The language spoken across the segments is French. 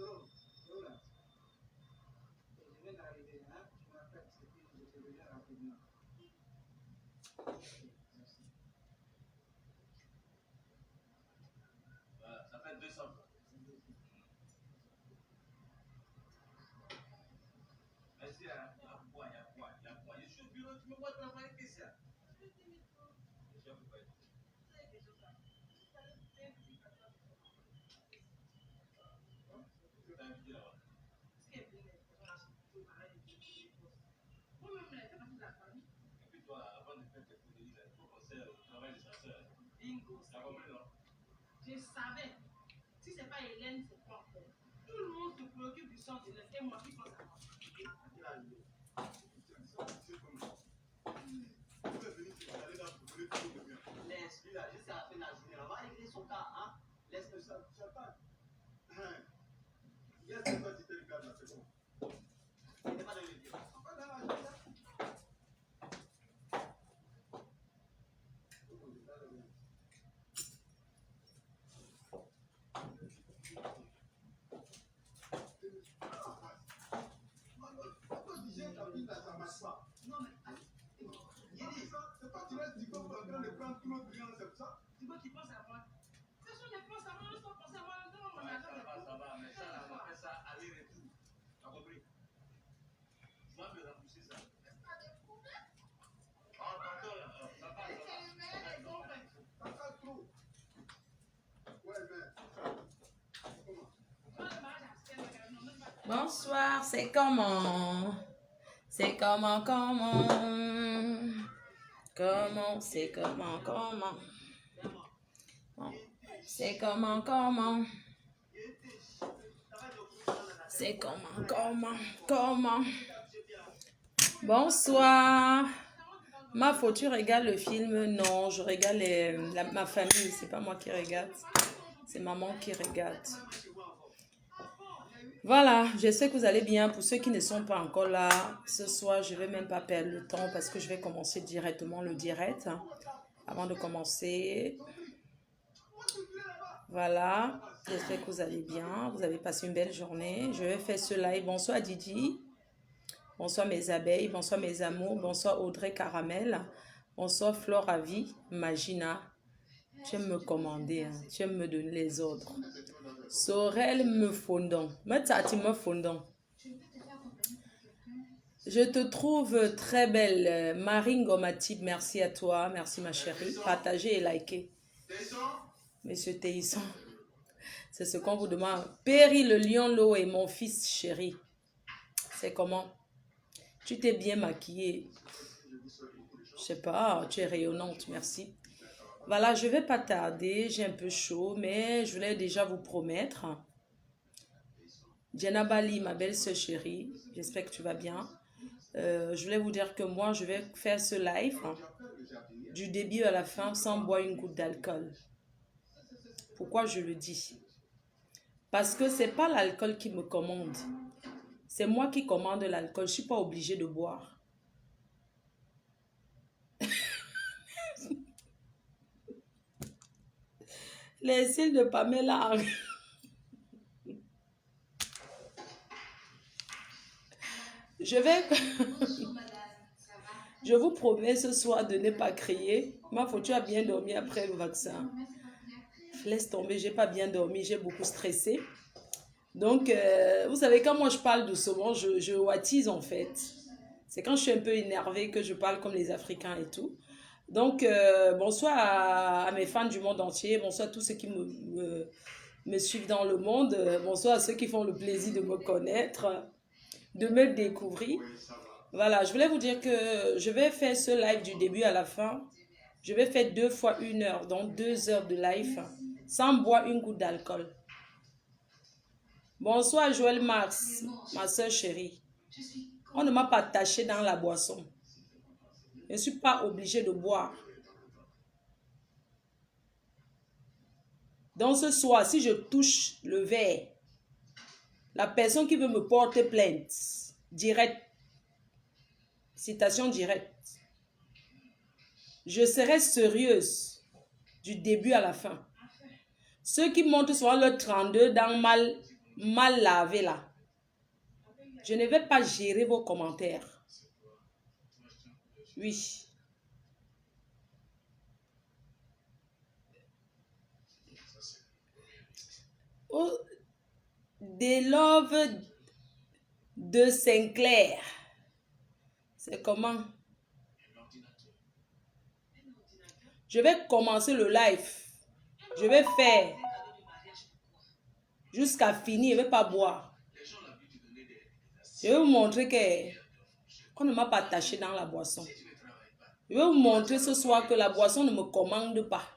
Ça fait 200. Merci, il y a quoi, il y a quoi, il y a quoi. Je suis au bureau, tu me vois travailler, qu'est-ce qu'il y a? Je savais. Si c'est pas Hélène, c'est quoi? Tout le monde se préoccupe du sort de l'Est et moi qui pense à moi. Laisse-lui là, juste à la fin de la journée. On va régler son cas, hein? Laisse-le ça. Hier, c'est toi qui t'es le gars là, c'est bon. Il n'est pas dans le bureau. Non, mais c'est pas tu restes du corps en train de prendre tout notre rien, c'est ça? Tu vois, tu penses à moi. Ce sont des penses à moi, je pense à moi. Non, mon argent. Ça va, mais ça, on va faire ça aller-retour. T'as compris? Tu vas me rembourser ça. Ah, pardon, ça va. Ça va trop. Ouais, mais. Bonsoir, c'est comment? C'est comment? Comment? C'est comment? C'est comment? C'est comment? Bonsoir. Ma faute, tu regardes le film? Non, je regarde ma famille. C'est pas moi qui regarde. C'est maman qui regarde. Voilà, j'espère que vous allez bien. Pour ceux qui ne sont pas encore là, ce soir, je ne vais même pas perdre le temps parce que je vais commencer directement le direct. Avant de commencer, voilà, j'espère que vous allez bien. Vous avez passé une belle journée. Je vais faire ce live. Bonsoir Didi. Bonsoir mes abeilles. Bonsoir mes amours. Bonsoir Audrey Caramel. Bonsoir Flore Avi. Magina. Tu aimes me commander. Hein. Tu aimes me donner les ordres. Sorel me fondant. Me fondant. Je te trouve très belle. Marine Gomatib, merci à toi. Merci ma chérie. Partagez et likez. Monsieur Théisson. C'est ce qu'on vous demande. Péri le lion l'eau et mon fils chéri. C'est comment? Tu t'es bien maquillée. Je sais pas, tu es rayonnante, merci. Voilà, je vais pas tarder. J'ai un peu chaud, mais je voulais déjà vous promettre. Jenna Bali, ma belle-sœur chérie, j'espère que tu vas bien. Je voulais vous dire que moi, je vais faire ce live du début à la fin sans boire une goutte d'alcool. Pourquoi je le dis? Parce que c'est pas l'alcool qui me commande. C'est moi qui commande l'alcool. Je suis pas obligée de boire. Les cils de Pamela. Je vous promets ce soir de ne pas crier. Ma faute, tu as bien dormi après le vaccin. Laisse tomber, j'ai pas bien dormi, j'ai beaucoup stressé. Donc, vous savez, quand moi je parle doucement, je watise en fait. C'est quand je suis un peu énervée que je parle comme les Africains et tout. Donc, bonsoir à mes fans du monde entier. Bonsoir à tous ceux qui me suivent dans le monde. Bonsoir à ceux qui font le plaisir de me connaître, de me découvrir. Voilà, je voulais vous dire que je vais faire ce live du début à la fin. Je vais faire 2 fois 1 heure, donc 2 heures de live, sans boire une goutte d'alcool. Bonsoir Joël Max, ma soeur chérie. On ne m'a pas attaché dans la boisson. Je ne suis pas obligée de boire. Donc ce soir, si je touche le verre, la personne qui veut me porter plainte, direct, citation directe, je serai sérieuse du début à la fin. Ceux qui montent sur le 32 dans mal lavé là. Je ne vais pas gérer vos commentaires. Oui. Oh, des love de Sinclair. C'est comment? Je vais commencer le live. Je vais faire jusqu'à finir. Je ne vais pas boire. Je vais vous montrer qu'on ne m'a pas attaché dans la boisson. Je vais vous montrer ce soir que la boisson ne me commande pas.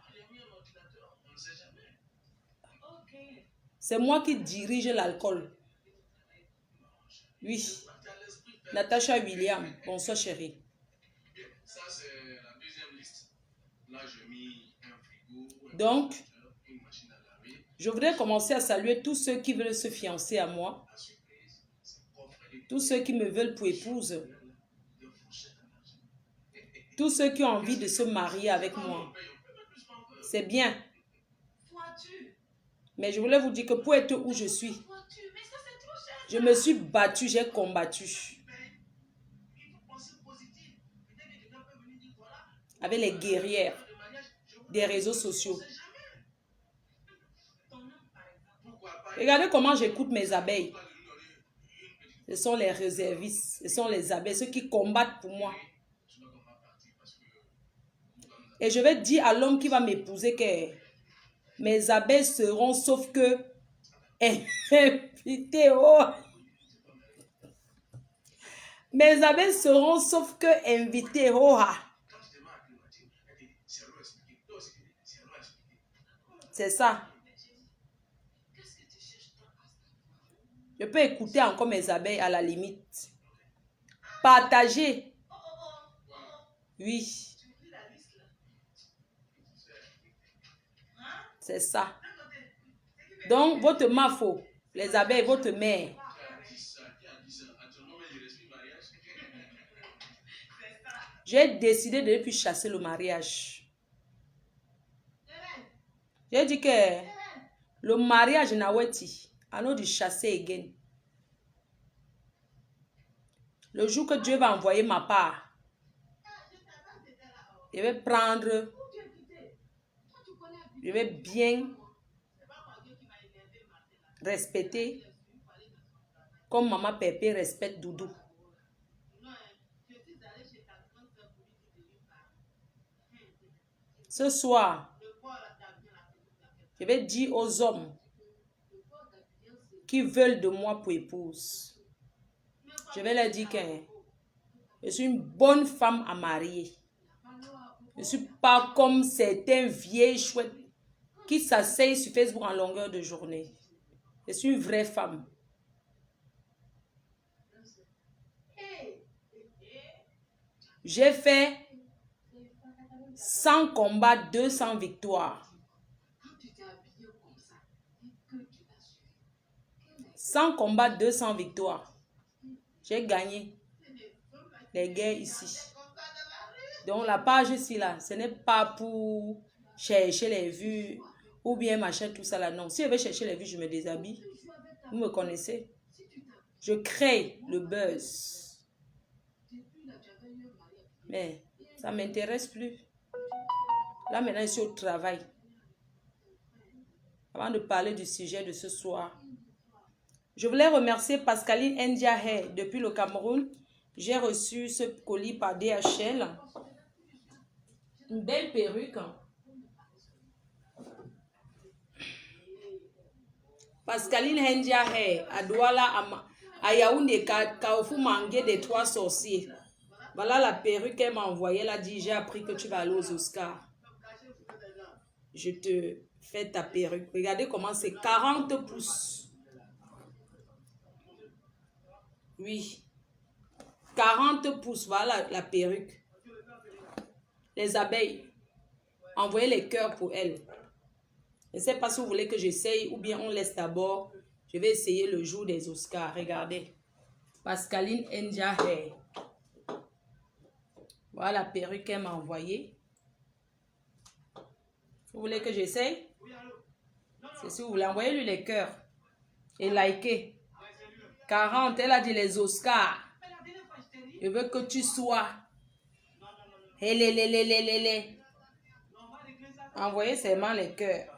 C'est moi qui dirige l'alcool. Oui. Natacha William. Bonsoir chérie. Donc, je voudrais commencer à saluer tous ceux qui veulent se fiancer à moi. Tous ceux qui me veulent pour épouse. Tous ceux qui ont envie de se marier avec moi. C'est bien. Mais je voulais vous dire que pour être où je suis, je me suis battue, j'ai combattu. Avec les guerrières des réseaux sociaux. Regardez comment j'écoute mes abeilles. Ce sont les réservistes, ce sont les abeilles, ceux qui combattent pour moi. Et je vais dire à l'homme qui va m'épouser que mes abeilles seront, sauf que invitées. Oh. Mes abeilles seront, sauf que invitées. Oh. C'est ça. Je peux écouter encore mes abeilles à la limite. Partager. Oui. C'est ça. Donc, votre mafo, les abeilles, votre mère. J'ai décidé de ne plus chasser le mariage. J'ai dit que le mariage n'a pas été. Alors de chasser again. Le jour que Dieu va envoyer ma part, je vais prendre, je vais bien respecter comme maman Pépé respecte Doudou. Ce soir, je vais dire aux hommes qui veulent de moi pour épouse, je vais leur dire que je suis une bonne femme à marier. Je ne suis pas comme certains vieilles chouettes qui s'asseyent sur Facebook en longueur de journée. Je suis une vraie femme. J'ai fait 100 combats, 200 victoires. 100 combats, 200 victoires. J'ai gagné les guerres ici. Donc la page ici, là, ce n'est pas pour chercher les vues ou bien machin, tout ça là. Non, si je veux chercher les vues, je me déshabille. Vous me connaissez. Je crée le buzz. Mais ça ne m'intéresse plus. Là, maintenant, je suis au travail. Avant de parler du sujet de ce soir, je voulais remercier Pascaline Ndiaye depuis le Cameroun. J'ai reçu ce colis par DHL. Une belle perruque. Pascaline Ndiaye à Douala, à Yaoundé, Kaofu Mangué des Trois Sorciers. Voilà la perruque qu'elle m'a envoyée. Elle a dit, j'ai appris que tu vas aller aux Oscars. Je te fais ta perruque. Regardez comment c'est 40 pouces. Oui. 40 pouces, voilà la perruque. Les abeilles. Envoyez les cœurs pour elles. Je ne sais pas si vous voulez que j'essaye ou bien on laisse d'abord. Je vais essayer le jour des Oscars. Regardez. Pascaline Ndiaye. Voilà la perruque qu'elle m'a envoyée. Vous voulez que j'essaye? C'est si vous voulez envoyer lui les cœurs. Et likez. 40, elle a dit les Oscars. Je veux que tu sois. Hé. Envoyez seulement les cœurs.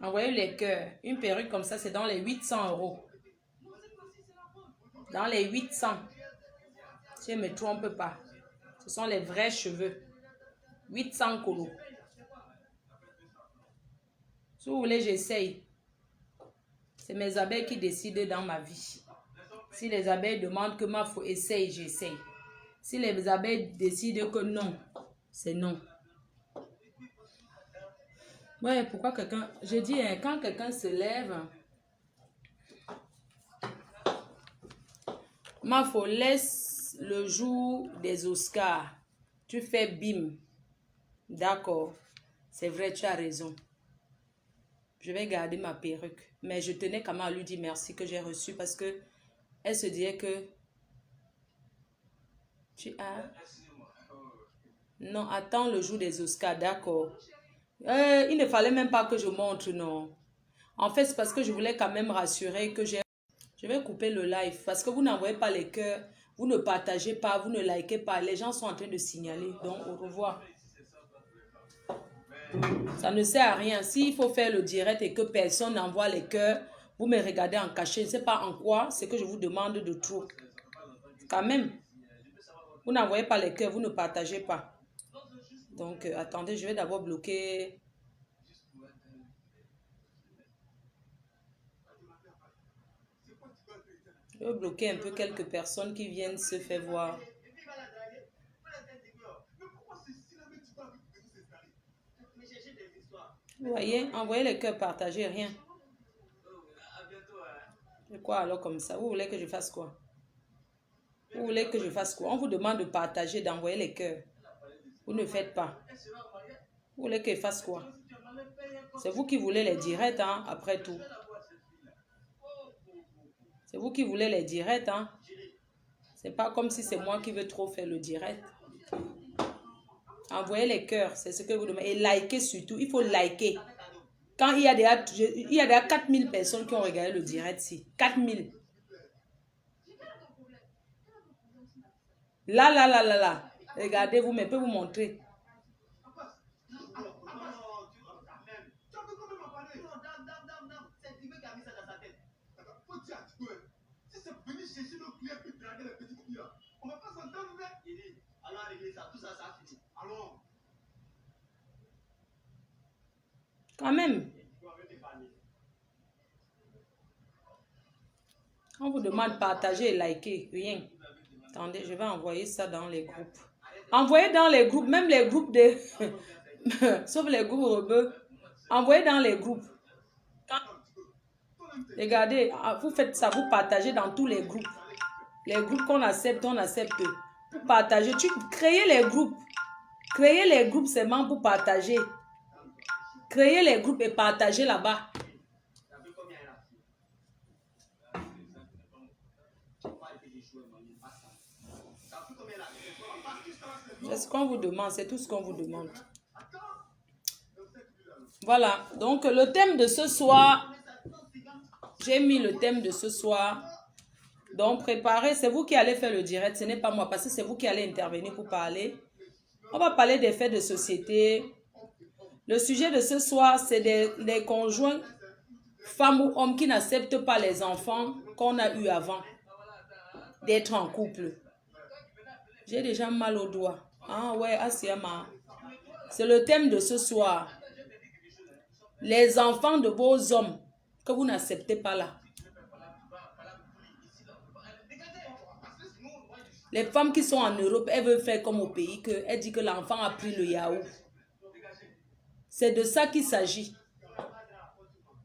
Envoyez les cœurs. Une perruque comme ça, c'est dans les 800 €. Dans les 800. Si je ne me trompe pas. Ce sont les vrais cheveux. 800 colos. Si vous voulez, j'essaye. C'est mes abeilles qui décident dans ma vie. Si les abeilles demandent que ma faut essaye, j'essaye. Si les abeilles décident que non, c'est non. Ouais, pourquoi quelqu'un... Je dis, hein, quand quelqu'un se lève, ma faut laisse le jour des Oscars. Tu fais bim. D'accord. C'est vrai, tu as raison. Je vais garder ma perruque. Mais je tenais quand même à lui dire merci que j'ai reçu parce que elle se disait que tu as... Non, attends le jour des Oscars, d'accord. Il ne fallait même pas que je montre, non. En fait, c'est parce que je voulais quand même rassurer que j'ai... Je vais couper le live parce que vous n'envoyez pas les cœurs, vous ne partagez pas, vous ne likez pas. Les gens sont en train de signaler. Donc, au revoir. Ça ne sert à rien. S'il faut faire le direct et que personne n'envoie les cœurs, vous me regardez en cachet. Je ne sais pas en quoi, c'est que je vous demande de trop. Quand même, vous n'envoyez pas les cœurs, vous ne partagez pas. Donc, attendez, je vais d'abord bloquer... Je vais bloquer un peu quelques personnes qui viennent se faire voir. Vous voyez, envoyez les cœurs, partagez, rien. Et quoi alors comme ça? Vous voulez que je fasse quoi? Vous voulez que je fasse quoi? On vous demande de partager, d'envoyer les cœurs. Vous ne faites pas. Vous voulez que je fasse quoi? C'est vous qui voulez les directs, hein, après tout. C'est vous qui voulez les directs, hein. C'est pas comme si c'est moi qui veux trop faire le direct. Envoyez les cœurs, c'est ce que vous demandez. Et likez surtout, il faut liker. Quand il y a déjà 4000 personnes qui ont regardé le direct ici. 4000. Là. Regardez, vous, mais je peux vous montrer. Quand même. On vous demande de partager et liker. Rien. Attendez, je vais envoyer ça dans les groupes. Envoyez dans les groupes, même les groupes de... Sauf les groupes rebeux. Envoyez dans les groupes. Regardez, vous faites ça, vous partagez dans tous les groupes. Les groupes qu'on accepte, on accepte. Vous partagez. Créez les groupes. Créez les groupes seulement pour partager. Créez les groupes et partagez là-bas. C'est ce qu'on vous demande, c'est tout ce qu'on vous demande. Voilà, donc le thème de ce soir, j'ai mis le thème de ce soir. Donc préparez, c'est vous qui allez faire le direct, ce n'est pas moi, parce que c'est vous qui allez intervenir pour parler. On va parler des faits de société. Le sujet de ce soir, c'est des conjoints, femmes ou hommes qui n'acceptent pas les enfants qu'on a eu avant d'être en couple. J'ai déjà mal au doigt. Ah ouais, Asiama. C'est le thème de ce soir. Les enfants de vos hommes que vous n'acceptez pas là. Les femmes qui sont en Europe, elles veulent faire comme au pays, elles disent que l'enfant a pris le yaourt. C'est de ça qu'il s'agit.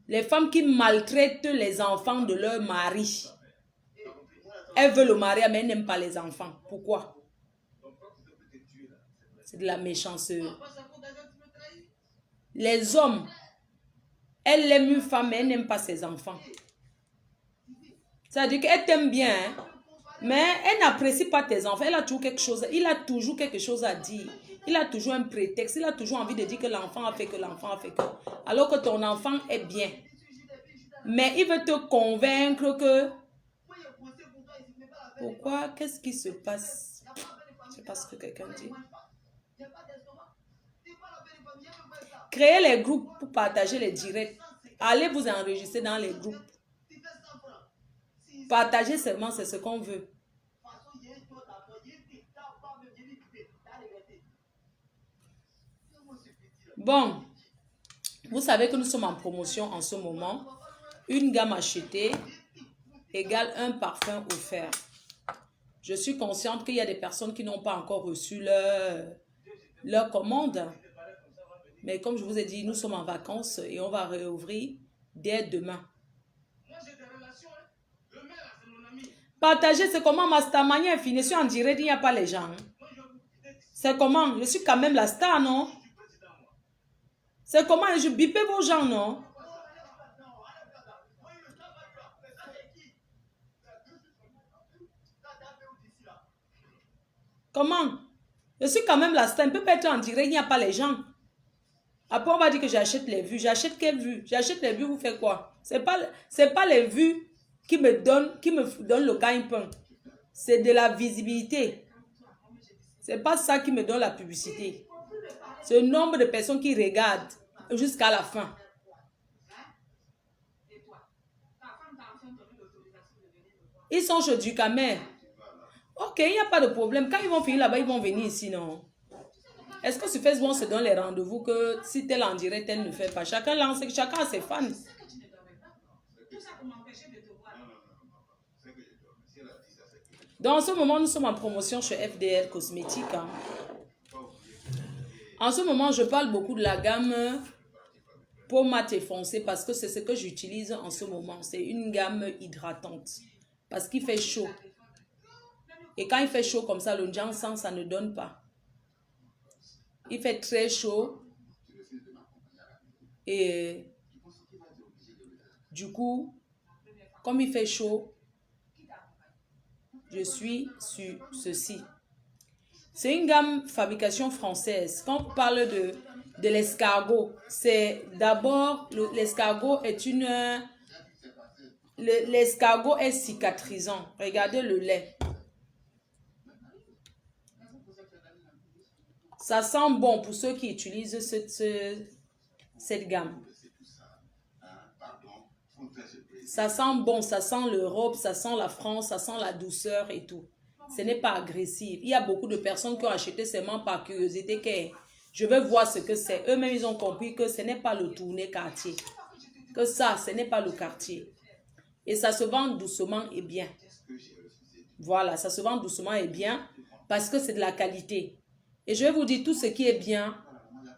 Les femmes qui maltraitent les enfants de leur mari. Elles veulent le mari, mais elles n'aiment pas les enfants. Pourquoi? C'est de la méchanceté. Les hommes, elles aiment une femme, mais elles n'aiment pas ses enfants. C'est-à-dire qu'elle t'aime bien, hein, mais elle n'apprécie pas tes enfants. Elle a toujours quelque chose, il a toujours quelque chose à dire. Il a toujours un prétexte. Il a toujours envie de dire que l'enfant a fait que l'enfant a fait que. Alors que ton enfant est bien. Mais il veut te convaincre que... Pourquoi? Qu'est-ce qui se passe? Je ne sais pas ce que quelqu'un dit. Créez les groupes pour partager les directs. Allez vous enregistrer dans les groupes. Partager seulement, c'est ce qu'on veut. Bon, vous savez que nous sommes en promotion en ce moment. Une gamme achetée égale un parfum offert. Je suis consciente qu'il y a des personnes qui n'ont pas encore reçu leur commande. Mais comme je vous ai dit, nous sommes en vacances et on va réouvrir dès demain. Partager, c'est comment Mastermania est fini. Je suis en direct, il n'y a pas les gens. C'est comment? Je suis quand même la star, non? C'est comment? Je bipais vos gens, non? Comment? Je suis quand même la star. On ne peut pas être en direct, il n'y a pas les gens. Après, on va dire que j'achète les vues. J'achète quelles vues? J'achète les vues, vous faites quoi? C'est pas les vues qui me donnent le gagne-pain. C'est de la visibilité. C'est pas ça qui me donne la publicité. C'est le nombre de personnes qui regardent jusqu'à la fin. Ils sont chez Ducamer. Ok, il n'y a pas de problème. Quand ils vont finir là-bas, ils vont venir ici, non? Est-ce que sur Facebook, on se donne les rendez-vous que si tel en direct, tel ne fait pas? Chacun lance, chacun a ses fans. Dans ce moment, nous sommes en promotion chez FDL Cosmétiques. Hein. En ce moment, je parle beaucoup de la gamme peau mat et foncée parce que c'est ce que j'utilise en ce moment. C'est une gamme hydratante parce qu'il fait chaud. Et quand il fait chaud comme ça, le Jansan, ça ne donne pas. Il fait très chaud. Et du coup, comme il fait chaud, je suis sur ceci. C'est une gamme fabrication française. Quand on parle de l'escargot, c'est d'abord, l'escargot est l'escargot est cicatrisant. Regardez le lait. Ça sent bon pour ceux qui utilisent cette gamme. Ça sent bon, ça sent l'Europe, ça sent la France, ça sent la douceur et tout. Ce n'est pas agressif. Il y a beaucoup de personnes qui ont acheté seulement par curiosité que je veux voir ce que c'est. Eux-mêmes, ils ont compris que ce n'est pas le tourné quartier. Que ça, ce n'est pas le quartier. Et ça se vend doucement et bien. Voilà, ça se vend doucement et bien parce que c'est de la qualité. Et je vais vous dire, tout ce qui est bien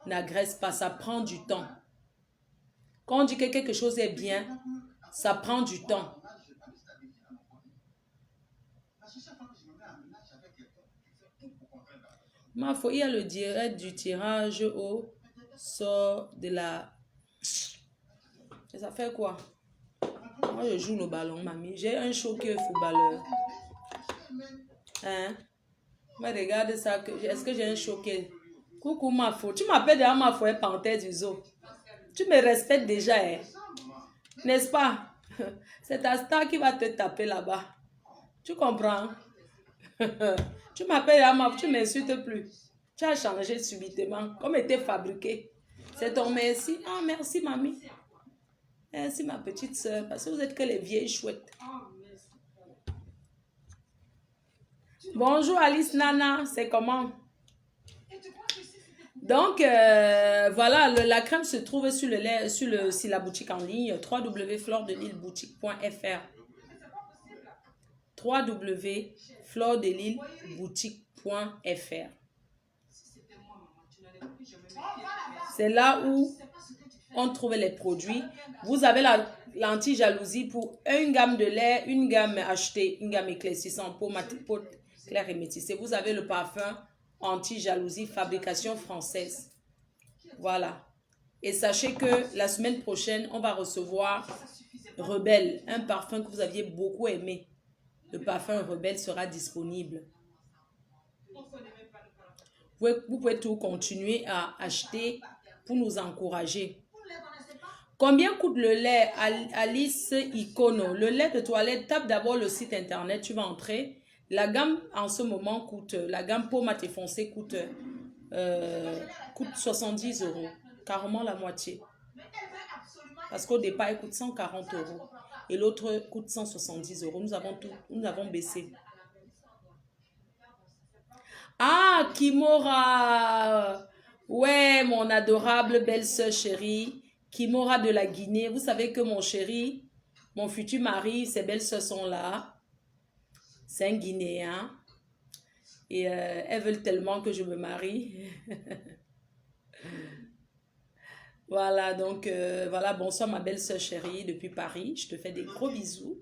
n'agresse pas, ça prend du temps. Quand on dit que quelque chose est bien, ça prend du temps. Il y a le direct du tirage au sort de la... Et ça fait quoi? Moi, je joue le ballon, mamie. J'ai un choqué footballeur. Hein? Mais regarde ça. Est-ce que j'ai un choqué? Coucou, Mafo. Tu m'appelles déjà Mafo et Panthère du zoo. Tu me respectes déjà, hein? N'est-ce pas? C'est ta star qui va te taper là-bas. Tu comprends? Tu m'appelles Mafo, tu ne m'insultes plus. Tu as changé subitement, comme était fabriqué. C'est ton merci. Ah, merci, mamie. Merci, ma petite soeur, parce que vous êtes que les vieilles chouettes. Bonjour, Alice Nana, c'est comment? Donc, voilà, la crème se trouve sur la boutique en ligne, www.flordelilleboutique.fr www.flordelilleboutique.fr C'est là où on trouve les produits. Vous avez l'anti-jalousie pour une gamme de lait, une gamme achetée, une gamme éclaircissante pour clair et métissé. Vous avez le parfum anti-jalousie, fabrication française. Voilà. Et sachez que la semaine prochaine, on va recevoir Rebelle, un parfum que vous aviez beaucoup aimé. Le parfum Rebelle sera disponible. Vous pouvez tout continuer à acheter pour nous encourager. Combien coûte le lait Alice Icono? Le lait de toilette, tape d'abord le site internet, tu vas entrer. La gamme en ce moment coûte, la gamme pommade et foncée coûte 70 €, carrément la moitié. Parce qu'au départ, elle coûte 140 € et l'autre coûte 170 €. Nous avons baissé. Ah, Kimora! Ouais, mon adorable belle-sœur chérie. Kimora de la Guinée. Vous savez que mon chéri, mon futur mari, ses belles-sœurs sont là. C'est un Guinéen. Et elles veulent tellement que je me marie. Voilà, donc voilà, bonsoir ma belle-sœur chérie depuis Paris. Je te fais des gros bisous.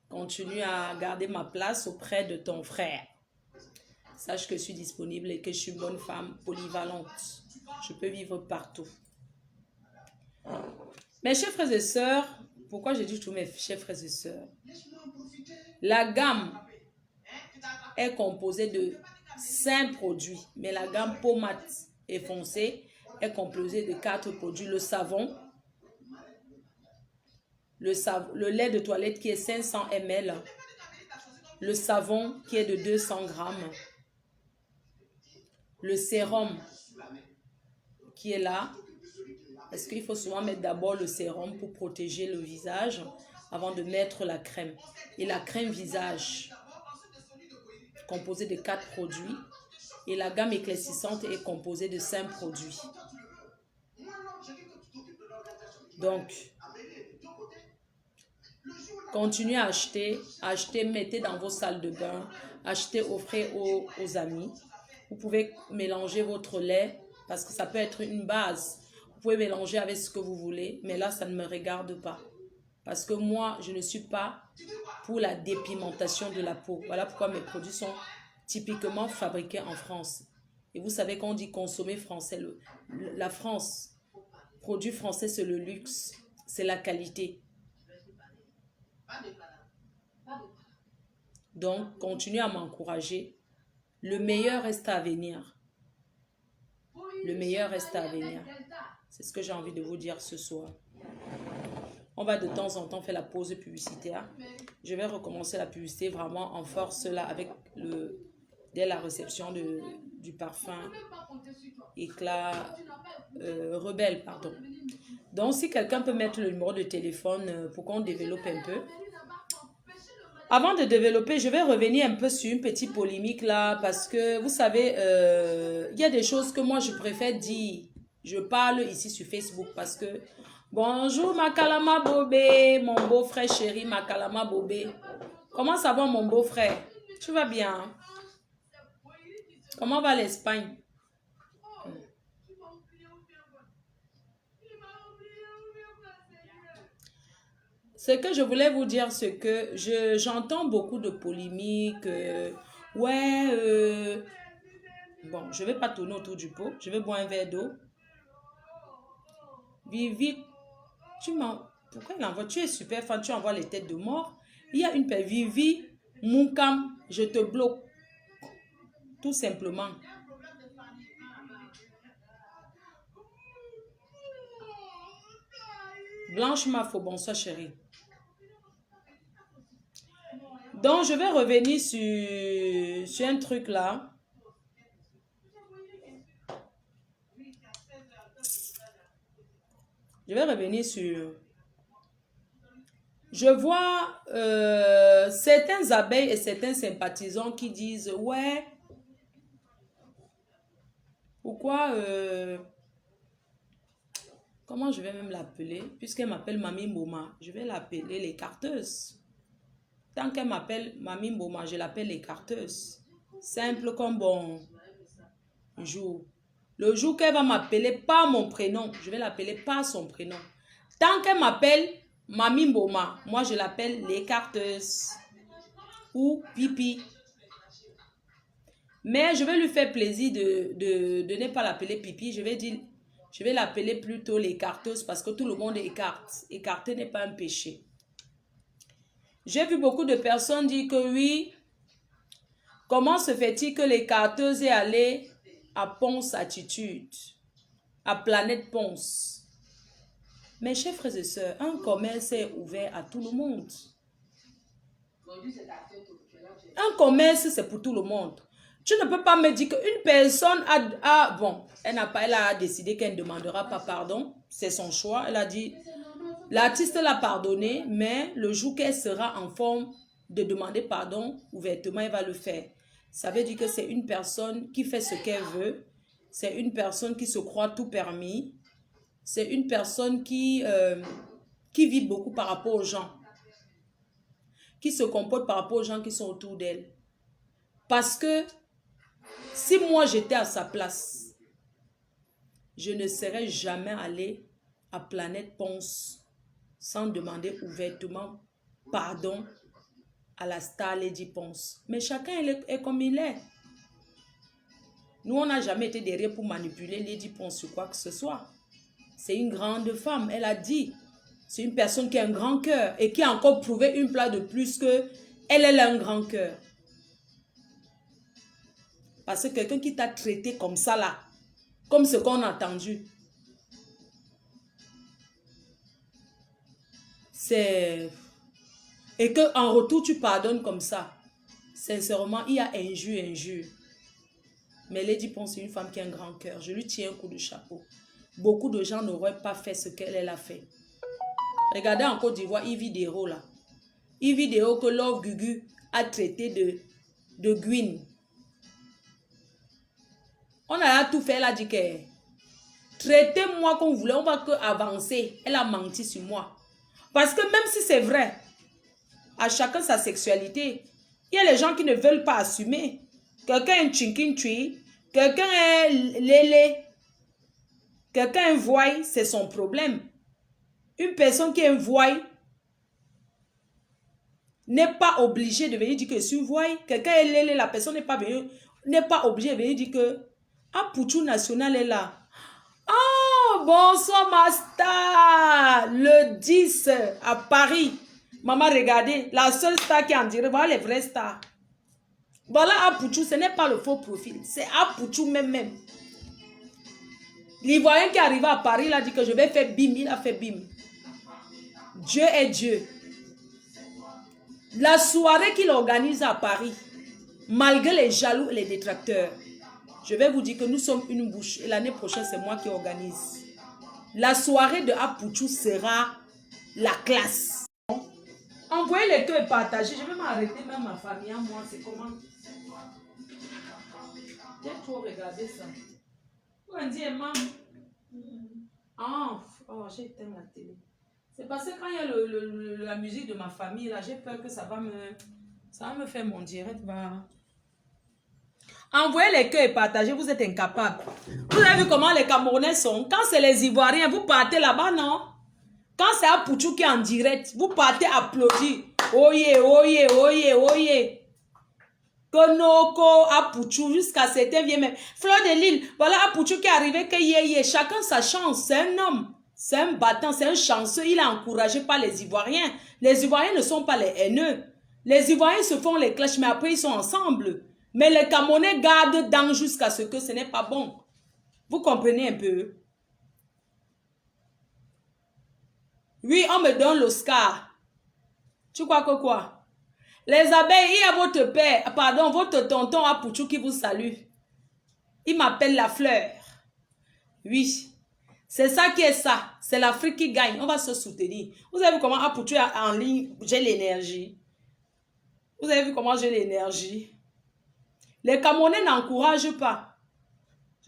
Continue à garder ma place auprès de ton frère. Sache que je suis disponible et que je suis une bonne femme polyvalente. Je peux vivre partout. Mes chers frères et sœurs, pourquoi j'ai dit tous mes chers frères et sœurs? La gamme est composée de 5 produits, mais la gamme pommade et foncée est composée de 4 produits. Le savon, le lait de toilette qui est 500 ml, le savon qui est de 200 grammes, le sérum qui est là, parce qu'il faut souvent mettre d'abord le sérum pour protéger le visage avant de mettre la crème. Et la crème visage, composée de 4 produits, et la gamme éclaircissante est composée de 5 produits. Donc, continuez à acheter, mettez dans vos salles de bain, achetez, offrez aux amis. Vous pouvez mélanger votre lait parce que ça peut être une base. Vous pouvez mélanger avec ce que vous voulez, mais là, ça ne me regarde pas. Parce que moi, je ne suis pas pour la dépimentation de la peau. Voilà pourquoi mes produits sont typiquement fabriqués en France. Et vous savez qu'on dit consommer français. La France, produit français, c'est le luxe, c'est la qualité. Donc, continuez à m'encourager. Le meilleur reste à venir. Le meilleur reste à venir. C'est ce que j'ai envie de vous dire ce soir. On va de temps en temps faire la pause publicitaire. Je vais recommencer la publicité vraiment en force là avec dès la réception du parfum éclat rebelle, pardon. Donc, si quelqu'un peut mettre le numéro de téléphone pour qu'on développe un peu. Avant de développer, je vais revenir un peu sur une petite polémique là, parce que vous savez, il y a des choses que moi je préfère dire. Je parle ici sur Facebook parce que, bonjour Makalama Bobé, mon beau-frère chéri Makalama Bobé. Comment ça va mon beau-frère? Tu vas bien? Comment va l'Espagne? Ce que je voulais vous dire, c'est que j'entends beaucoup de polémiques. Ouais, bon, je ne vais pas tourner autour du pot. Je vais boire un verre d'eau. Vivi, pourquoi il envoie? Tu es super fan, tu envoies les têtes de mort. Il y a une paix. Vivi, Moukam, je te bloque. Tout simplement. Blanche Mafo, bonsoir chérie. Donc, je vais revenir sur un truc là. Je vais revenir sur... Je vois certains abeilles et certains sympathisants qui disent, ouais, pourquoi... comment je vais même l'appeler? Puisqu'elle m'appelle Mamie Mboma, je vais l'appeler l'écarteuse. Tant qu'elle m'appelle Mamie Mboma, je l'appelle l'écarteuse. Simple comme bon jour. Le jour qu'elle va m'appeler par mon prénom, je vais l'appeler par son prénom. Tant qu'elle m'appelle Mamie Mboma, moi je l'appelle l'écarteuse ou Pipi. Mais je vais lui faire plaisir de ne pas l'appeler Pipi. Je vais l'appeler plutôt l'écarteuse parce que tout le monde écarte. Écarter n'est pas un péché. J'ai vu beaucoup de personnes dire que oui, comment se fait-il que l'écarteuse est allée à Ponce Attitude, à Planète Ponce. Mes chers frères et sœurs, un commerce est ouvert à tout le monde. Un commerce, c'est pour tout le monde. Tu ne peux pas me dire qu'une personne bon, elle a décidé qu'elle ne demandera pas pardon. C'est son choix. Elle a dit, l'artiste l'a pardonné, mais le jour qu'elle sera en forme de demander pardon, ouvertement, elle va le faire. Ça veut dire que c'est une personne qui fait ce qu'elle veut. C'est une personne qui se croit tout permis. C'est une personne qui vit beaucoup par rapport aux gens. Qui se comporte par rapport aux gens qui sont autour d'elle. Parce que si moi j'étais à sa place, je ne serais jamais allée à Planète Ponce sans demander ouvertement pardon à la star Lady Ponce. Mais chacun est comme il est. Nous, on n'a jamais été derrière pour manipuler Lady Ponce sur quoi que ce soit. C'est une grande femme, elle a dit. C'est une personne qui a un grand cœur et qui a encore prouvé une fois de plus que elle a un grand cœur. Parce que quelqu'un qui t'a traité comme ça là, comme ce qu'on a entendu, c'est... Et qu'en retour tu pardonnes comme ça, sincèrement, il y a injure. Mais Lady Ponce, c'est une femme qui a un grand cœur. Je lui tiens un coup de chapeau. Beaucoup de gens n'auraient pas fait ce qu'elle a fait. Regardez en Côte d'Ivoire, Yves Dérault là. Yves Dérault que Love Gugu a traité de Gwyn. On a tout fait, elle a dit que traitez-moi comme vous voulez, on va que avancer. Elle a menti sur moi. Parce que même si c'est vrai, à chacun sa sexualité, il y a les gens qui ne veulent pas assumer. Quelqu'un est un chinkin-chui, quelqu'un est lélé, quelqu'un est voix, c'est son problème. Une personne qui est un voix n'est pas obligée de venir dire que je suis voix. Quelqu'un est lélé, la personne n'est pas obligée de venir dire que Pouchou National est là. Oh, bonsoir ma star. Le 10 à Paris. Maman, regardez, la seule star qui en dirait, voilà les vraies stars. Voilà Pouchou, ce n'est pas le faux profil. C'est Pouchou même. L'Ivoirien qui est arrivé à Paris, il a dit que je vais faire bim, il a fait bim. Dieu est Dieu. La soirée qu'il organise à Paris, malgré les jaloux et les détracteurs, je vais vous dire que nous sommes une bouche et l'année prochaine, c'est moi qui organise. La soirée de Pouchou sera la classe. Envoyez les cœurs et partagez. Je vais m'arrêter même ma famille à moi. C'est comment? J'ai trop regardé ça. On dit, maman. Oh, j'ai éteint la télé. C'est parce que quand il y a la musique de ma famille, là, j'ai peur que ça va me faire mon direct. Envoyez les cœurs et partagez, vous êtes incapables. Vous avez vu comment les Camerounais sont? Quand c'est les Ivoiriens, vous partez là-bas, non? Quand c'est Pouchou qui est en direct, vous partez applaudir. Oye, oye, oye, oye. Konoko, Pouchou, jusqu'à certains viennent même. Fleur de Lille, voilà Pouchou qui est arrivé, que yé, chacun sa chance. C'est un homme, c'est un battant, c'est un chanceux. Il est encouragé par les Ivoiriens. Les Ivoiriens ne sont pas les haineux. Les Ivoiriens se font les clashs, mais après ils sont ensemble. Mais les Camerounais gardent dans jusqu'à ce que ce n'est pas bon. Vous comprenez un peu? Oui, on me donne l'Oscar. Tu crois que quoi? Les abeilles, il y a votre père, pardon, votre tonton Pouchou qui vous salue. Il m'appelle la fleur. Oui, c'est ça qui est ça. C'est l'Afrique qui gagne. On va se soutenir. Vous avez vu comment Pouchou est en ligne? J'ai l'énergie. Vous avez vu comment j'ai l'énergie? Les Camerounais n'encouragent pas.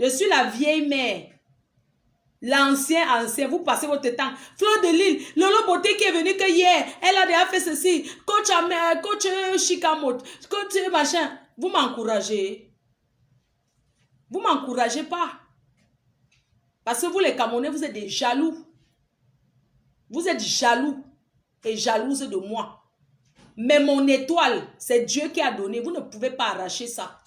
Je suis la vieille mère. L'ancien, vous passez votre temps. Fleur de Lille, Lolo Beauté qui est venue que hier, elle a déjà fait ceci. Coach Chikamote, coach machin. Vous m'encouragez. Vous ne m'encouragez pas. Parce que vous les Camerounais, vous êtes des jaloux. Vous êtes jaloux et jalouse de moi. Mais mon étoile, c'est Dieu qui a donné. Vous ne pouvez pas arracher ça.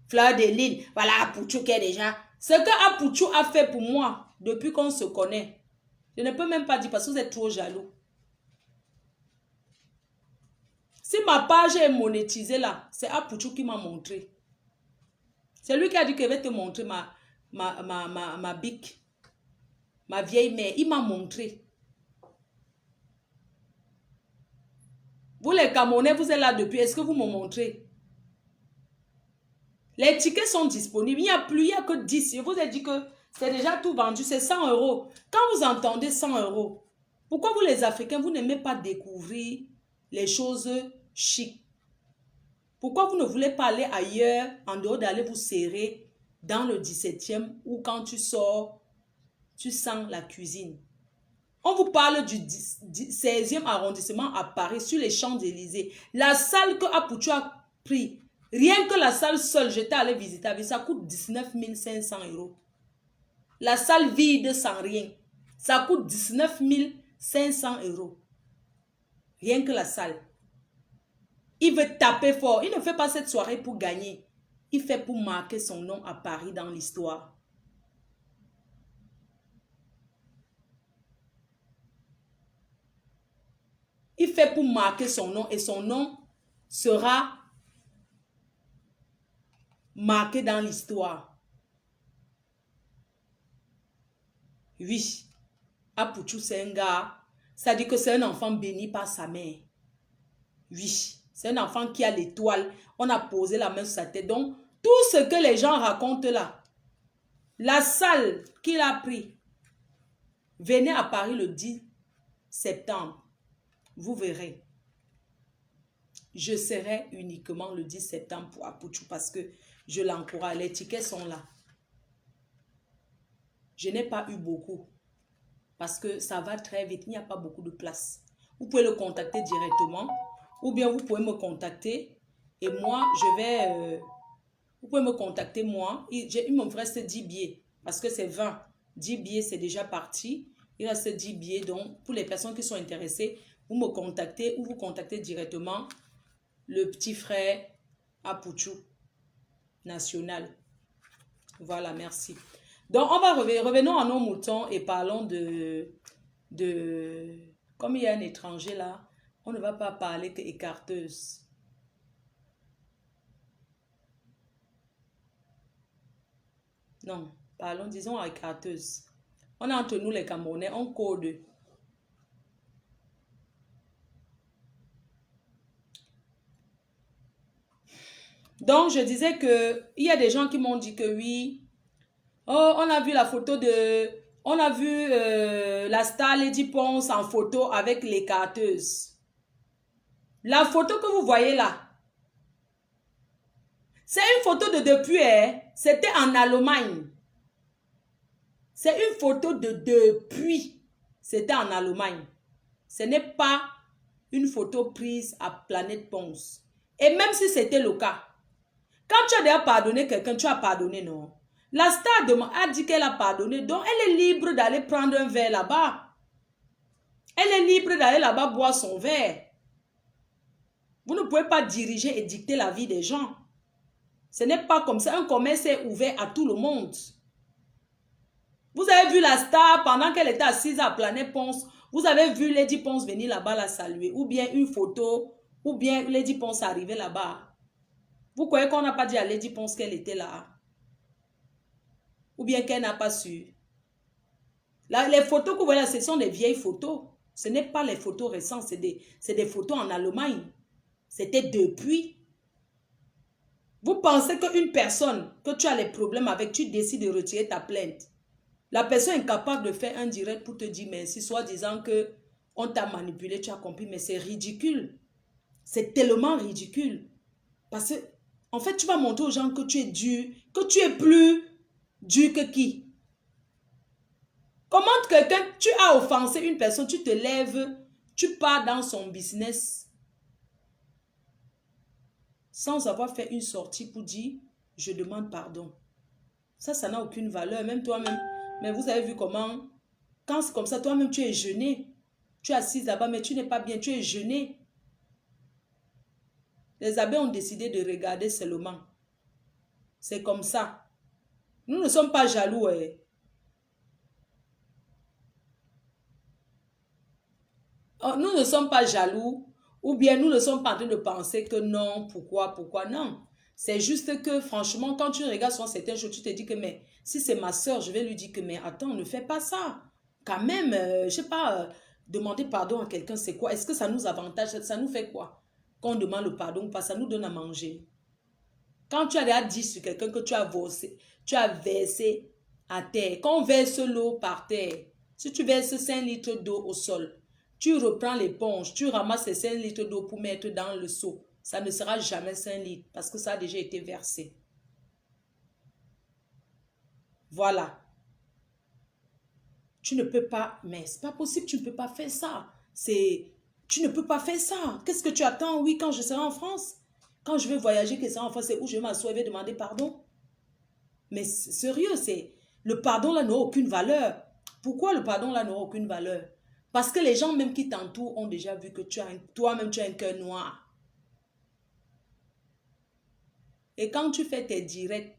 Fleur de Lille, voilà Pouchou qui est déjà. Ce que Pouchou a fait pour moi depuis qu'on se connaît, je ne peux même pas dire parce que vous êtes trop jaloux. Si ma page est monétisée là, c'est Pouchou qui m'a montré. C'est lui qui a dit qu'il va te montrer ma bic, ma vieille mère. Il m'a montré. Vous les Camerounais, vous êtes là depuis. Est-ce que vous me montrez? Les tickets sont disponibles. Il n'y a plus, il n'y a que 10. Je vous ai dit que c'est déjà tout vendu. C'est 100 euros. Quand vous entendez 100 euros, pourquoi vous les Africains, vous n'aimez pas découvrir les choses chic? Pourquoi vous ne voulez pas aller ailleurs en dehors d'aller vous serrer dans le 17e ou quand tu sors, tu sens la cuisine? On vous parle du 16e arrondissement à Paris, sur les Champs-Élysées. La salle que Apouchou a pris, rien que la salle seule, j'étais allé visiter, ça coûte 19 500 euros. La salle vide sans rien, ça coûte 19 500 euros. Rien que la salle. Il veut taper fort. Il ne fait pas cette soirée pour gagner. Il fait pour marquer son nom à Paris dans l'histoire. Il fait pour marquer son nom et son nom sera marqué dans l'histoire. Oui, Apouchou, c'est un gars. Ça dit que c'est un enfant béni par sa mère. Oui, c'est un enfant qui a l'étoile. On a posé la main sur sa tête. Donc, tout ce que les gens racontent là, la salle qu'il a pris, venez à Paris le 10 septembre. Vous verrez. Je serai uniquement le 10 septembre pour Apouchou parce que je l'encourage. Les tickets sont là. Je n'ai pas eu beaucoup parce que ça va très vite. Il n'y a pas beaucoup de place. Vous pouvez le contacter directement ou bien vous pouvez me contacter et moi, je vais... vous pouvez me contacter moi. Il me reste 10 billets parce que c'est 20. 10 billets, c'est déjà parti. Il reste 10 billets. Donc, pour les personnes qui sont intéressées, vous me contactez ou vous contactez directement le petit frère Apouchou national. Voilà, merci. Donc, on va revenons à nos moutons et parlons de comme il y a un étranger là, on ne va pas parler que écarteuse. Non, parlons, disons écarteuse. On a entre nous les Camerounais, on code. Donc, je disais que il y a des gens qui m'ont dit que oui, oh, on a vu la photo de... On a vu la star Lady Ponce en photo avec les carteuses. La photo que vous voyez là, c'est une photo de depuis, hein? C'était en Allemagne. C'est une photo de depuis. C'était en Allemagne. Ce n'est pas une photo prise à Planète Ponce. Et même si c'était le cas, quand tu as déjà pardonné quelqu'un, tu as pardonné, non? La star a dit qu'elle a pardonné, donc elle est libre d'aller prendre un verre là-bas. Elle est libre d'aller là-bas boire son verre. Vous ne pouvez pas diriger et dicter la vie des gens. Ce n'est pas comme ça. Un commerce est ouvert à tout le monde. Vous avez vu la star pendant qu'elle était assise à Planète Ponce. Vous avez vu Lady Ponce venir là-bas la saluer. Ou bien une photo. Ou bien Lady Ponce arriver là-bas. Vous croyez qu'on n'a pas dit à Lady Ponce qu'elle était là? Ou bien qu'elle n'a pas su? Là, les photos que vous voyez là, ce sont des vieilles photos. Ce n'est pas les photos récentes. C'est des photos en Allemagne. C'était depuis. Vous pensez qu'une personne que tu as les problèmes avec, tu décides de retirer ta plainte. La personne est incapable de faire un direct pour te dire merci, soit disant que on t'a manipulé, tu as compris, mais c'est ridicule. C'est tellement ridicule. Parce que, en fait, tu vas montrer aux gens que tu es dur, que tu es plus dur que qui? Comment quelqu'un, tu as offensé une personne, tu te lèves, tu pars dans son business sans avoir fait une sortie pour dire, je demande pardon. Ça n'a aucune valeur, même toi-même. Mais vous avez vu comment, quand c'est comme ça, toi-même, tu es gêné. Tu es assise là-bas, mais tu n'es pas bien, tu es gêné. Les abbés ont décidé de regarder seulement. C'est comme ça. Nous ne sommes pas jaloux. Nous ne sommes pas jaloux. Ou bien nous ne sommes pas en train de penser que non, pourquoi, non. C'est juste que, franchement, quand tu regardes sur certaines choses, tu te dis que, mais si c'est ma soeur, je vais lui dire que, mais attends, ne fais pas ça. Quand même, je sais pas, demander pardon à quelqu'un, c'est quoi? Est-ce que ça nous avantage? Ça nous fait quoi? Qu'on demande le pardon ou pas, ça nous donne à manger. Quand tu as déjà dit sur quelqu'un que tu as versé à terre, quand on verse l'eau par terre, si tu verses 5 litres d'eau au sol, tu reprends l'éponge, tu ramasses ces 5 litres d'eau pour mettre dans le seau. Ça ne sera jamais 5 litres parce que ça a déjà été versé. Voilà. Tu ne peux pas, mais c'est pas possible, tu ne peux pas faire ça. Tu ne peux pas faire ça. Qu'est-ce que tu attends? Oui, quand je serai en France, quand je vais voyager, que c'est en France, c'est où je vais m'asseoir et vais demander pardon. Mais sérieux, le pardon là n'a aucune valeur. Pourquoi le pardon là n'a aucune valeur? Parce que les gens même qui t'entourent ont déjà vu que toi-même tu as un cœur noir. Et quand tu fais tes directs,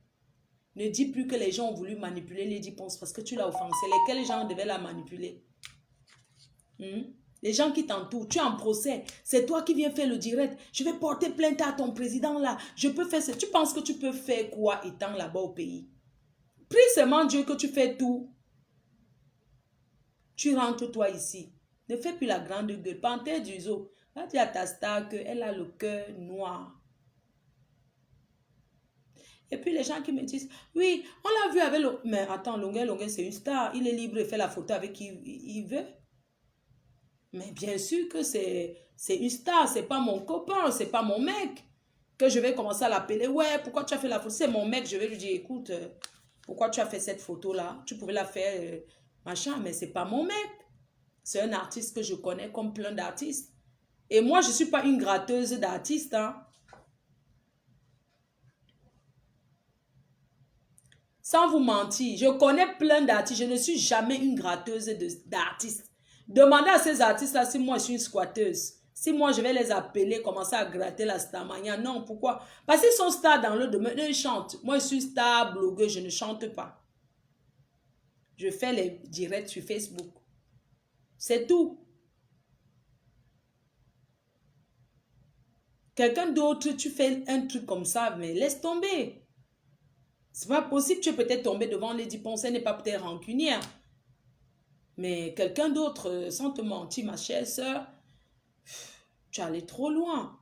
ne dis plus que les gens ont voulu manipuler les 10 ponces parce que tu l'as offensé. Lesquels gens devaient la manipuler? Les gens qui t'entourent, tu es en procès. C'est toi qui viens faire le direct. Je vais porter plainte à ton président là. Je peux faire ça. Tu penses que tu peux faire quoi étant là-bas au pays? Prie seulement Dieu que tu fais tout. Tu rentres toi ici. Ne fais plus la grande gueule. Panthère du zoo. Va dire à ta star qu'elle a le cœur noir. Et puis les gens qui me disent, oui, on l'a vu avec le... Mais attends, Longuet, c'est une star. Il est libre de faire la photo avec qui il veut. Mais bien sûr que c'est une star. C'est pas mon copain, c'est pas mon mec. Que je vais commencer à l'appeler. Ouais, pourquoi tu as fait la photo? C'est mon mec. Je vais lui dire, écoute, pourquoi tu as fait cette photo-là? Tu pouvais la faire, machin, mais c'est pas mon mec. C'est un artiste que je connais comme plein d'artistes. Et moi, je ne suis pas une gratteuse d'artistes, hein. Sans vous mentir, je connais plein d'artistes. Je ne suis jamais une gratteuse d'artistes. Demandez à ces artistes-là si moi je suis une squatteuse. Si moi je vais les appeler, commencer à gratter la starmania. Non, pourquoi? Parce qu'ils sont stars dans le domaine, ils chantent. Moi je suis star, blogueuse, je ne chante pas. Je fais les directs sur Facebook. C'est tout. Quelqu'un d'autre, tu fais un truc comme ça, mais laisse tomber. C'est pas possible, tu es peut-être tombé devant Lady Ponce, elle n'est pas peut-être rancunière. Mais quelqu'un d'autre, sans te mentir, ma chère sœur, tu es allé trop loin.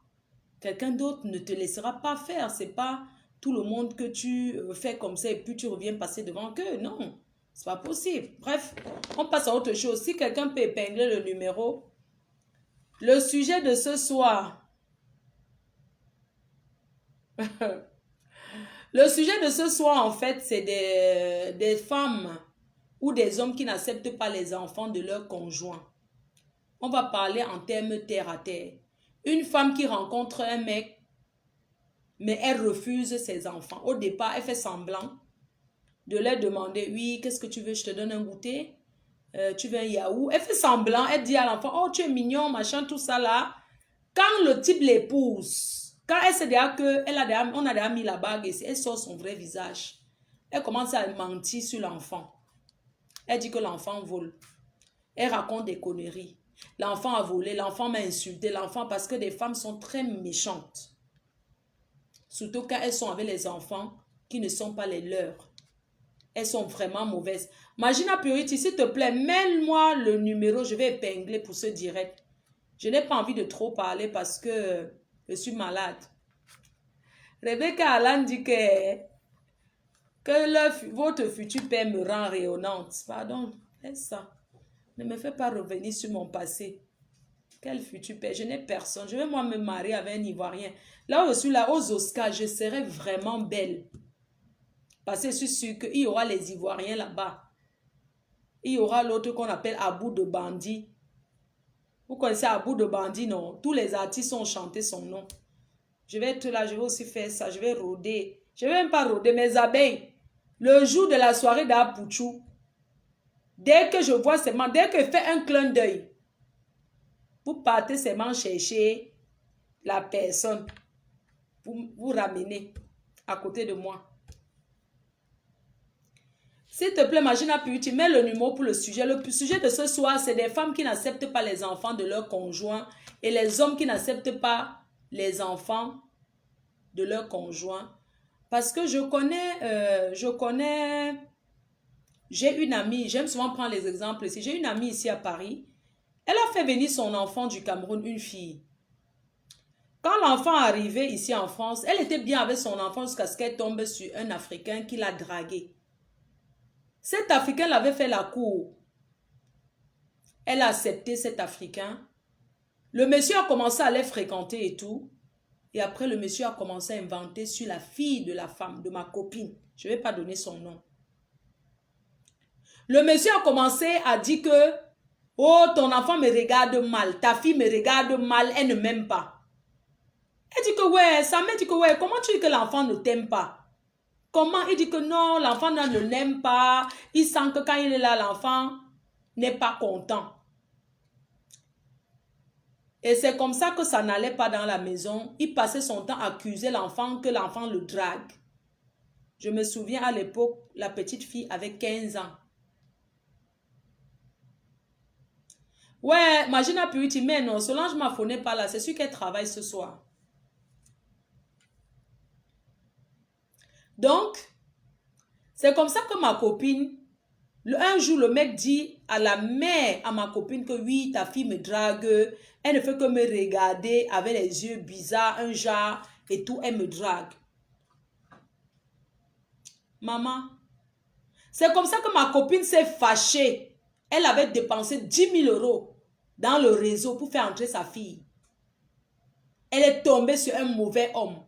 Quelqu'un d'autre ne te laissera pas faire. C'est pas tout le monde que tu fais comme ça et puis tu reviens passer devant eux. Non, c'est pas possible. Bref, on passe à autre chose. Si quelqu'un peut épingler le numéro, le sujet de ce soir... Le sujet de ce soir, en fait, c'est des femmes ou des hommes qui n'acceptent pas les enfants de leur conjoint. On va parler en termes terre à terre. Une femme qui rencontre un mec, mais elle refuse ses enfants. Au départ, elle fait semblant de leur demander, oui, qu'est-ce que tu veux, je te donne un goûter, tu veux un yaourt. Elle fait semblant, elle dit à l'enfant, oh, tu es mignon, machin, tout ça là. Quand le type l'épouse, quand elle sait déjà on a déjà mis la bague ici, elle sort son vrai visage. Elle commence à mentir sur l'enfant. Elle dit que l'enfant vole. Elle raconte des conneries. L'enfant a volé, l'enfant m'a insulté, l'enfant, parce que des femmes sont très méchantes. Surtout quand elles sont avec les enfants qui ne sont pas les leurs. Elles sont vraiment mauvaises. Magina Purity, s'il te plaît, mets-moi le numéro, je vais épingler pour ce direct. Je n'ai pas envie de trop parler parce que je suis malade. Rebecca Alan dit que votre futur père me rend rayonnante. Pardon, laisse ça. Ne me fais pas revenir sur mon passé. Quel futur père? Je n'ai personne. Je vais moi me marier avec un Ivoirien. Là où je suis là, aux Oscars, je serai vraiment belle. Parce que je suis sûre qu'il y aura les Ivoiriens là-bas. Il y aura l'autre qu'on appelle Abou de Bandit. Vous connaissez Abou de Bandit, non? Tous les artistes ont chanté son nom. Je vais être là, je vais aussi faire ça. Je vais rôder. Je ne vais même pas rôder mes abeilles. Le jour de la soirée d'Apouchou, dès que je vois seulement, dès que je fais un clin d'œil, vous partez seulement chercher la personne. Vous ramenez à côté de moi. S'il te plaît, Magina Purity, mets le numéro pour le sujet. Le sujet de ce soir, c'est des femmes qui n'acceptent pas les enfants de leur conjoint et les hommes qui n'acceptent pas les enfants de leur conjoint. Parce que je connais, j'ai une amie, j'aime souvent prendre les exemples ici. J'ai une amie ici à Paris. Elle a fait venir son enfant du Cameroun, une fille. Quand l'enfant est arrivé ici en France, elle était bien avec son enfant jusqu'à ce qu'elle tombe sur un Africain qui l'a dragué. Cet Africain l'avait fait la cour. Elle a accepté cet Africain. Le monsieur a commencé à les fréquenter et tout. Et après, le monsieur a commencé à inventer sur la fille de la femme, de ma copine. Je ne vais pas donner son nom. Le monsieur a commencé à dire que « Oh, ton enfant me regarde mal, ta fille me regarde mal, elle ne m'aime pas. » Elle dit que ouais, sa mère dit que ouais, comment tu dis que l'enfant ne t'aime pas? Comment? Il dit que non, l'enfant ne l'aime pas. Il sent que quand il est là, l'enfant n'est pas content. Et c'est comme ça que ça n'allait pas dans la maison. Il passait son temps à accuser l'enfant que l'enfant le drague. Je me souviens à l'époque, la petite fille avait 15 ans. Ouais, Magina Purity, mais non, Solange Mafo n'est pas là. C'est sûr qu'elle travaille ce soir. Donc, c'est comme ça que ma copine, un jour, le mec dit à la mère, à ma copine, que oui, ta fille me drague, elle ne fait que me regarder avec les yeux bizarres, un genre, et tout, elle me drague. Maman, c'est comme ça que ma copine s'est fâchée. Elle avait dépensé 10 000 € dans le réseau pour faire entrer sa fille. Elle est tombée sur un mauvais homme.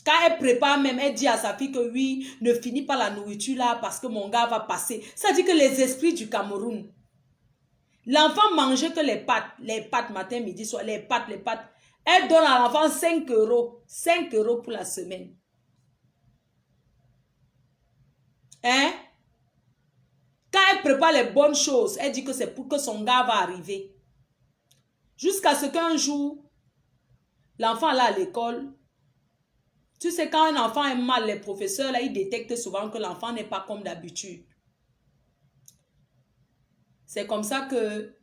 Quand elle prépare même, elle dit à sa fille que oui, ne finis pas la nourriture là parce que mon gars va passer. Ça dit que les esprits du Cameroun. L'enfant mangeait que les pâtes matin, midi, soir, les pâtes. Elle donne à l'enfant 5 €. 5 € pour la semaine. Hein? Quand elle prépare les bonnes choses, elle dit que c'est pour que son gars va arriver. Jusqu'à ce qu'un jour, l'enfant là à l'école, tu sais, quand un enfant est mal, les professeurs là, ils détectent souvent que l'enfant n'est pas comme d'habitude. C'est comme ça que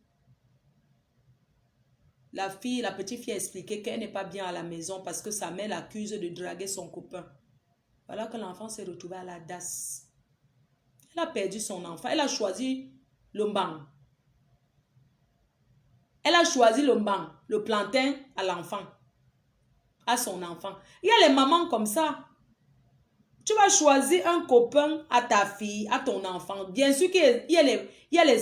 la petite fille a expliqué qu'elle n'est pas bien à la maison parce que sa mère l'accuse de draguer son copain. Voilà que l'enfant s'est retrouvé à la DAS. Elle a perdu son enfant. Elle a choisi le mbang. Elle a choisi le mbang, le plantain à l'enfant, à son enfant. Il y a les mamans comme ça. Tu vas choisir un copain à ta fille, à ton enfant. Bien sûr qu'il y a les